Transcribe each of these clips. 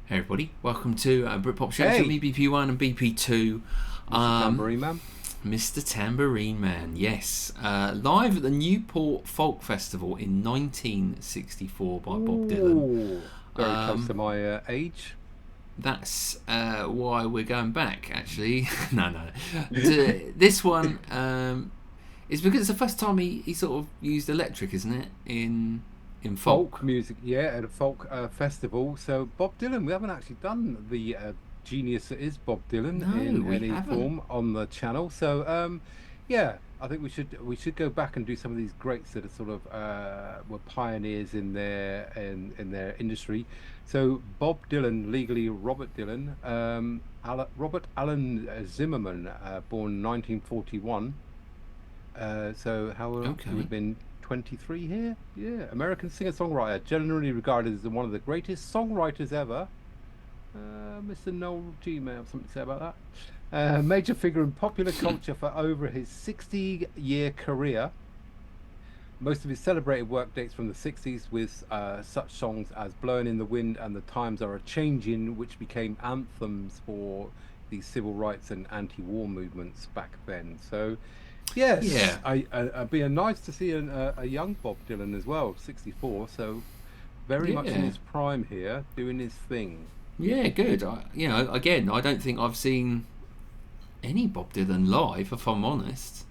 Hey everybody, welcome to Britpop Show. Hey. So me, BP1 and BP2. Mr. Tambourine Man. Mr. Tambourine Man, yes. Live at the Newport Folk Festival in 1964 by Bob Dylan. Very close to my age. That's why we're going back, actually. No. This one is because it's the first time he sort of used electric, isn't it? In folk music, yeah, at a folk festival. So Bob Dylan, we haven't actually done the genius that is Bob Dylan in any form on the channel. So yeah, I think we should go back and do some of these greats that are sort of were pioneers in their industry. So Bob Dylan, legally Robert Dylan, Robert Allen Zimmerman, born 1941. So how old he would have been? 23 here. Yeah, American singer-songwriter, generally regarded as one of the greatest songwriters ever. Mr. Noel G may have something to say about that. Major figure in popular culture for over his 60-year career. Most of his celebrated work dates from the 60s, with such songs as Blowing in the Wind and The Times Are A-Changin', which became anthems for the civil rights and anti-war movements back then. So yes, yeah. It'd be nice to see a young Bob Dylan as well, 64, so very much in his prime here, doing his thing. Yeah, good. Again, I don't think I've seen any Bob Dylan live, if I'm honest.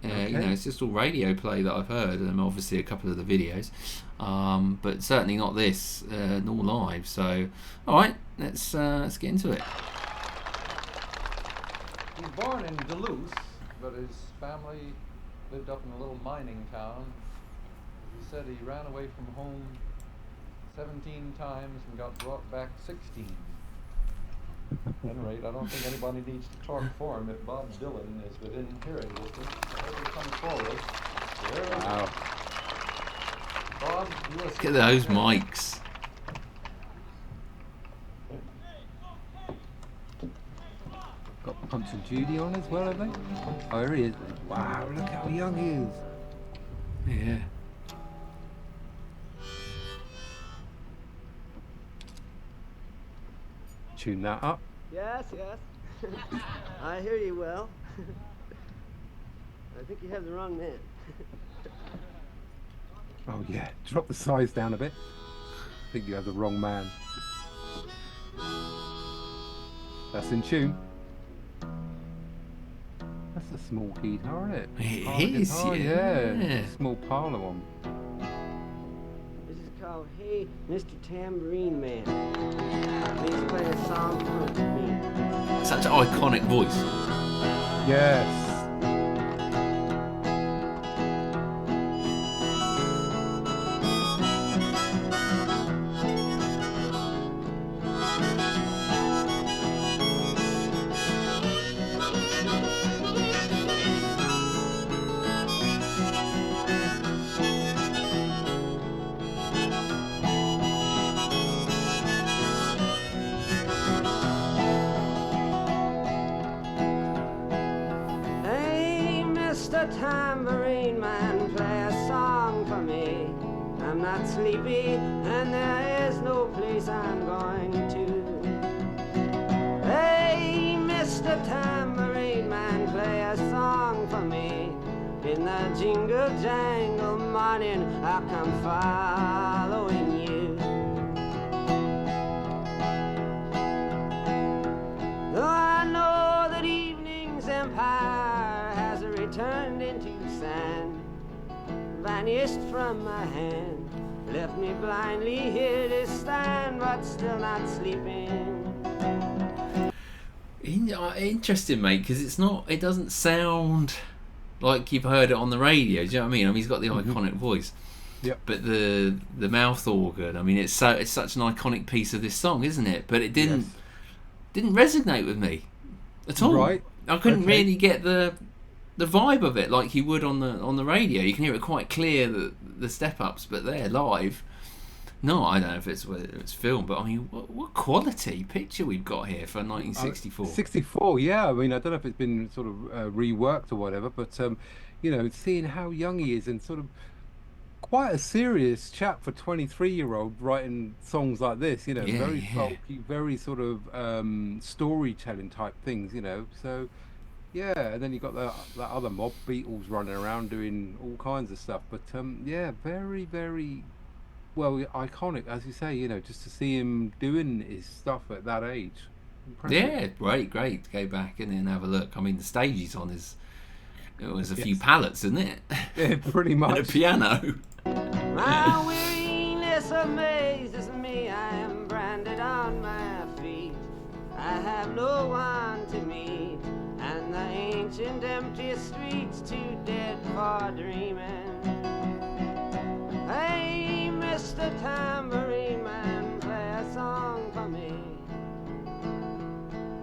It's just all radio play that I've heard, and obviously a couple of the videos, but certainly not this, nor live. So, all right, let's get into it. He's born in Duluth, but his family lived up in a little mining town. He said he ran away from home 17 times and got brought back 16. At any rate, I don't think anybody needs to talk for him if Bob Dylan is within hearing distance. He comes forward. Wow. Bob, look at those mics. Got Punch and Judy on as well, have they? Oh, here he is. Wow, look how young he is. Yeah. Tune that up. Yes. I hear you well. I think you have the wrong man. Oh yeah, drop the size down a bit. I think you have the wrong man. That's in tune. That's a small guitar, isn't it? It is, guitar, yeah. Small parlour one. This is called Hey, Mr. Tambourine Man. Please play a song for me. Such an iconic voice. Yes. Tambourine Man, play a song for me. I'm not sleepy and there is no place I'm going to. Hey, Mr. Tambourine Man, play a song for me. In the jingle jangle morning I'll come following you. Though I know that evening's empire has returned into sand, vanished from my hand, left me blindly here to stand, but still not sleeping. Interesting, mate, because it doesn't sound like you've heard it on the radio. Do you know what I mean? I mean, he's got the iconic voice. Yep. But the mouth organ, I mean, it's such an iconic piece of this song, isn't it? But it didn't resonate with me at all. Right. I couldn't really get the vibe of it like you would on the radio. You can hear it quite clear, the step ups, but there live, no, I don't know if it's film, but I mean, what quality picture we've got here for 1964. 64, yeah. I mean, I don't know if it's been sort of reworked or whatever, but seeing how young he is and sort of quite a serious chap for 23-year-old writing songs like this, you know, very folky, very sort of storytelling type things, you know. So yeah, and then you got that other mob, Beatles, running around doing all kinds of stuff. But yeah, very, very well iconic, as you say, you know, just to see him doing his stuff at that age. Impressive. Yeah, great to go back and then have a look. I mean, the stage he's on it was a few pallets, isn't it? Yeah, pretty much. And a piano. My weariness amazes me. I am branded on my feet. I have no one to meet, and the ancient empty streets too dead for dreaming. Hey, Mr. Tambourine Man, play a song for me.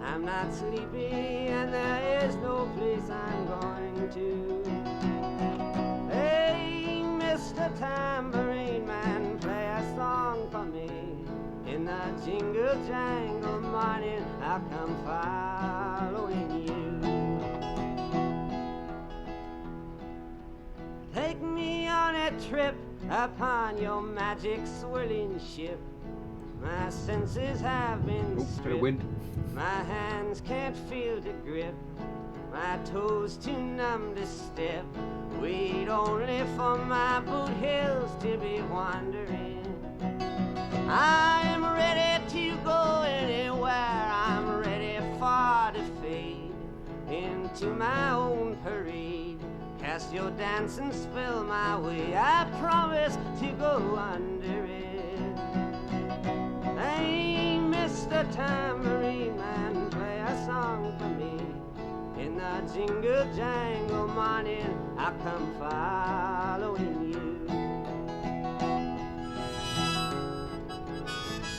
I'm not sleepy, and there is no place I'm going to. Hey, Mr. Tambourine Man, play a song for me. In the jingle jangle morning, I'll come following you. Take me on a trip upon your magic swirling ship. My senses have been stripped. My hands can't feel to grip. My toes too numb to step. Wait only for my boot heels to be wandering. I'm ready to go anywhere. I'm ready for to fade into my own parade. Cast your dancing spell my way. I promise to go under it. Hey, Mr. Tambourine Man, play a song for me. In the jingle jangle morning, I'll come following you.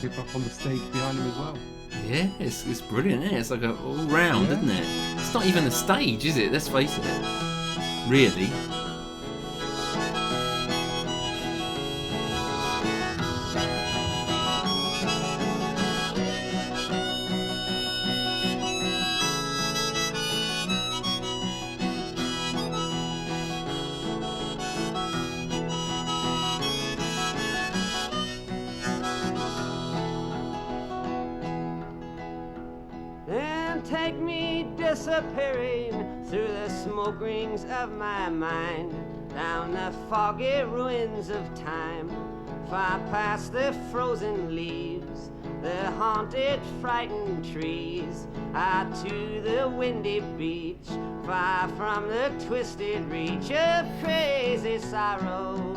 Keep up on the stage behind him as well. Yeah, it's brilliant, isn't it? It's like a all round, isn't it? It's not even a stage, is it? Let's face it. Really. Take me disappearing through the smoke rings of my mind, down the foggy ruins of time, far past the frozen leaves, the haunted, frightened trees, out to the windy beach, far from the twisted reach of crazy sorrow.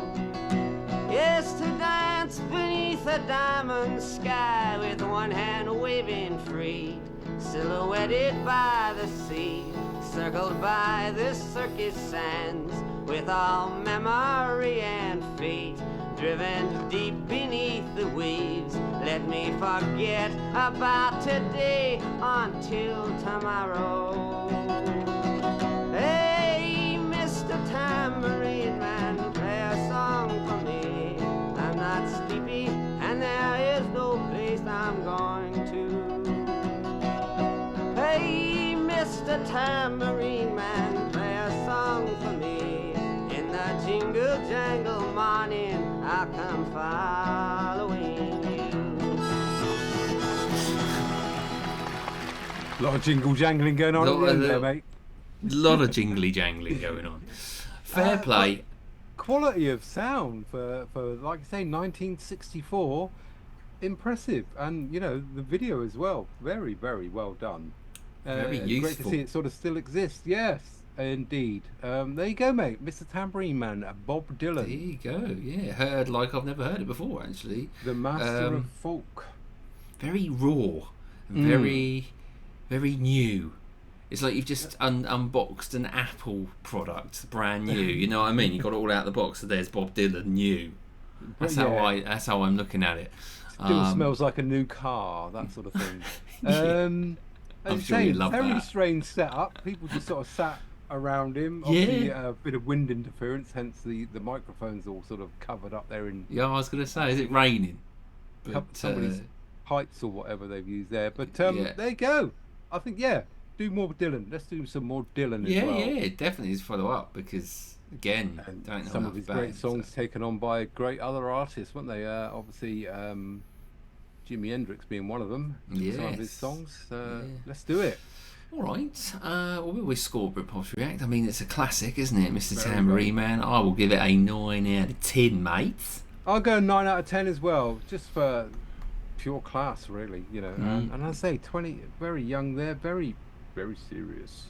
Yes, to dance beneath a diamond sky with one hand waving free, silhouetted by the sea, circled by the circus sands, with all memory and fate driven deep beneath the waves. Let me forget about today until tomorrow. Hey, Mr. Tambourine Man, play a song for me. I'm not sleepy, and there is no place I'm going to. Hey, Mr. Tambourine Man, play a song for me. In the jingle jangle morning, I'll come following you. A lot of jingle jangling going on at the end there, mate. A lot of jingly jangling going on. Fair play. Quality of sound for like I say, 1964, impressive, and you know the video as well, very, very well done. Very useful. Great to see it sort of still exists. Yes, indeed. There you go, mate. Mr. Tambourine Man, Bob Dylan. There you go. Yeah, heard like I've never heard it before, actually. The master of folk. Very raw, very, very new. It's like you've just unboxed an Apple product, brand new. You know what I mean? You got it all out of the box. So there's Bob Dylan, new. That's how I'm looking at it. Still smells like a new car, that sort of thing. I'm sure you love very that. Strange setup. People just sort of sat around him. Obviously, a bit of wind interference, hence the microphones all sort of covered up there in. Yeah, I was going to say, is it raining? Somebody's pipes or whatever they've used there. But there you go. I think do more Dylan. Let's do some more Dylan as well. Yeah, definitely is follow up because Again, and don't know some enough of his about great him, songs so. taken on by great other artists, weren't they? Obviously, Jimi Hendrix being one of them. Some of his Yes. songs. Yeah. Let's do it. All right. Well, we always score Britpop's React. I mean, it's a classic, isn't it, Mr. Very, Tambourine Man? I will give it a 9 out of 10, mate. I'll go 9 out of 10 as well, just for pure class, really. You know, and I say 20, very young there, very, very serious.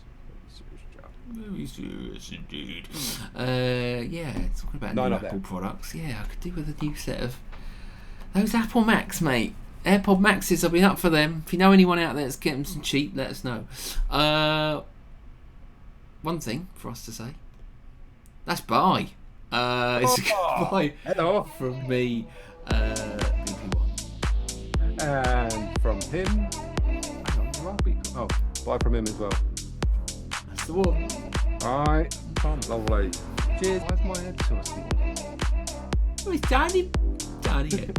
Very serious indeed. Yeah, talking about 9 new up Apple there. products. Yeah, I could do with a new set of those Apple Macs, mate. AirPod Maxes, I'll be up for them. If you know anyone out there that's getting some cheap, let us know. One thing for us to say. That's bye. It's a goodbye Hello. from me, BP1. And from him, hang on, you are people. Oh, bye from him as well. That's the one. Alright, lovely. Cheers. Why's my head so small? Oh, it's tiny. Tiny.